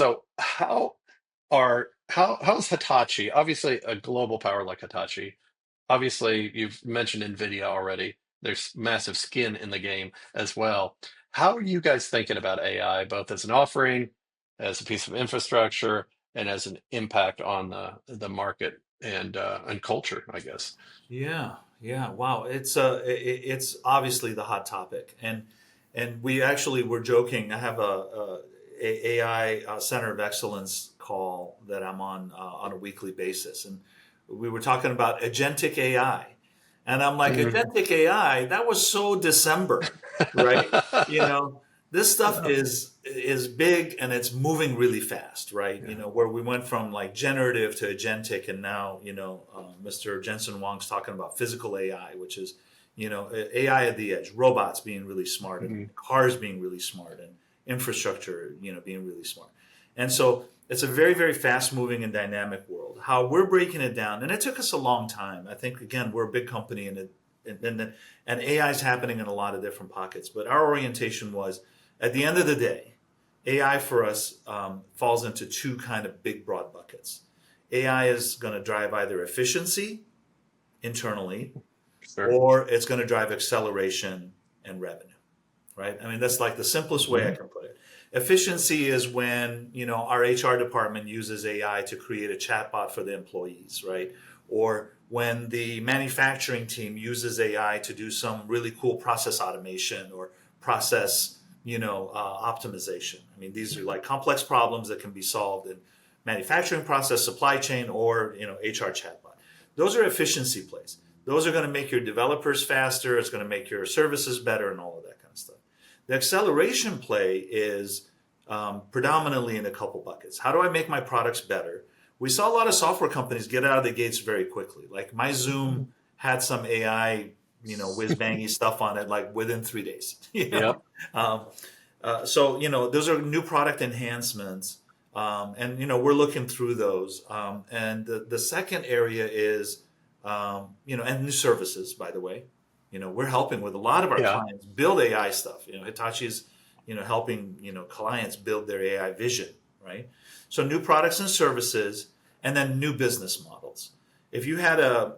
So how's Hitachi, obviously a global power like Hitachi? Obviously, you've mentioned NVIDIA already. There's massive skin in the game as well. How are you guys thinking about AI, both as an offering, as a piece of infrastructure, and as an impact on the market and culture, I guess? Yeah, yeah. Wow, it's obviously the hot topic, and we actually were joking. I have a AI Center of Excellence call that I'm on a weekly basis, and we were talking about agentic AI, and I'm like, Mhm. agentic AI, that was so December, right? You know, this stuff Yeah, is big and it's moving really fast, right? yeah, Where we went from like generative to agentic, and now Mr. Jensen Wong's talking about physical AI, which is AI at the edge, robots being really smart, and mhm. cars being really smart, and infrastructure being really smart. And so it's a very, very fast moving and dynamic world. How we're breaking it down, and it took us a long time. I think again, we're a big company, and AI is happening in a lot of different pockets. But our orientation was, at the end of the day, AI for us falls into two kind of big broad buckets. AI is going to drive either efficiency internally, Sure. or it's going to drive acceleration and revenue, right? I mean, that's like the simplest way I Mhm. can put it. Efficiency is when, our HR department uses AI to create a chatbot for the employees, right? Or when the manufacturing team uses AI to do some really cool process automation or process, optimization. I mean, these are like complex problems that can be solved in manufacturing process, supply chain, or, HR chatbot. Those are efficiency plays. Those are going to make your developers faster. It's going to make your services better and all of that kind of stuff. The acceleration play is predominantly in a couple buckets. How do I make my products better? We saw a lot of software companies get out of the gates very quickly. Like my Zoom had some AI, whiz bangy stuff on it, like within 3 days. Yep. Um, so those are new product enhancements, and we're looking through those. And the second area is and new services. By the way, we're helping with a lot of our Yeah. clients build AI stuff. Hitachi is helping clients build their AI vision, right? So new products and services, and then new business models. If you had a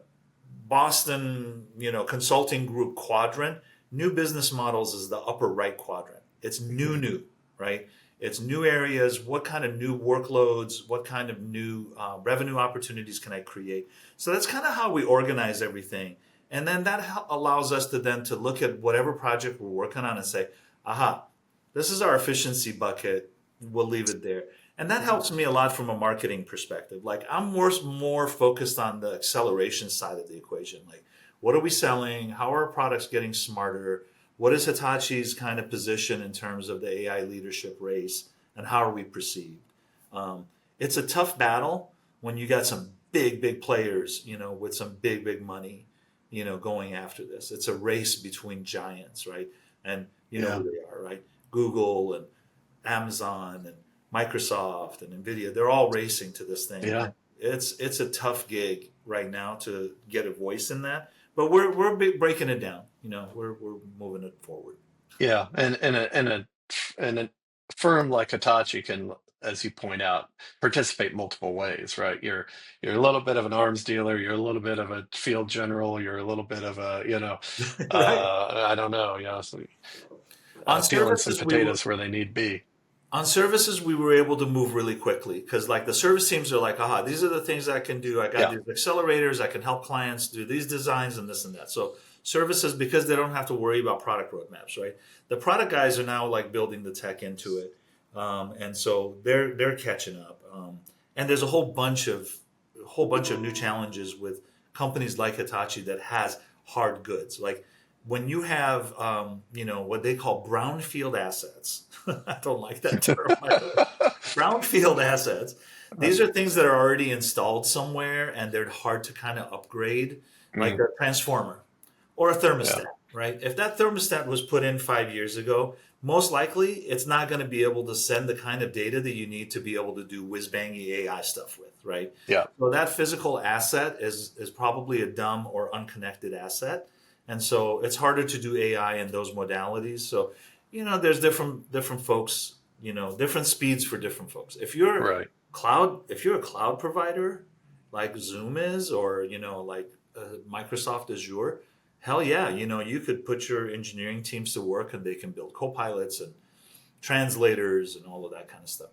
Boston, consulting group quadrant, new business models is the upper right quadrant. It's new, right? It's new areas. What kind of new workloads? What kind of new revenue opportunities can I create? So that's kind of how we organize everything, and then that allows us to then to look at whatever project we're working on and say, aha, this is our efficiency bucket. We'll leave it there. And that helps me a lot from a marketing perspective. Like I'm more focused on the acceleration side of the equation. Like what are we selling? How are our products getting smarter? What is Hitachi's kind of position in terms of the AI leadership race, and how are we perceived? It's a tough battle when you got some big players, with some big money, going after this. It's a race between giants, right? And you know Yeah. who they are, right? Google and Amazon and Microsoft and Nvidia, they're all racing to this thing, Yeah. and it's a tough gig right now to get a voice in that. But we're breaking it down. We're moving it forward. Yeah. And a firm like Hitachi can, as you point out, participate multiple ways, right? You're a little bit of an arms dealer, you're a little bit of a field general, you're a little bit of a, Right. I don't know, so, On peeling some services, we were potatoes where they need be. On services, we were able to move really quickly because, like, the service teams are like, aha, these are the things I can do. I got Yeah. these accelerators. I can help clients do these designs and this and that. So, services, because they don't have to worry about product roadmaps, right? The product guys are now like building the tech into it, and so they're catching up. And there's a whole bunch of new challenges with companies like Hitachi that has hard goods. Like when you have what they call brownfield assets. I don't like that term, by the way. Brownfield assets. These are things that are already installed somewhere and they're hard to kind of upgrade, like Mm, a transformer or a thermostat, yeah. right? If that thermostat was put in 5 years ago, most likely it's not going to be able to send the kind of data that you need to be able to do whiz-bangy AI stuff with, right? Yeah. So that physical asset is probably a dumb or unconnected asset. And so it's harder to do AI in those modalities. So, there's different folks different speeds for different folks. Right. If you're a cloud provider like Zoom is, or like Microsoft Azure, hell yeah, you could put your engineering teams to work and they can build co-pilots and translators and all of that kind of stuff.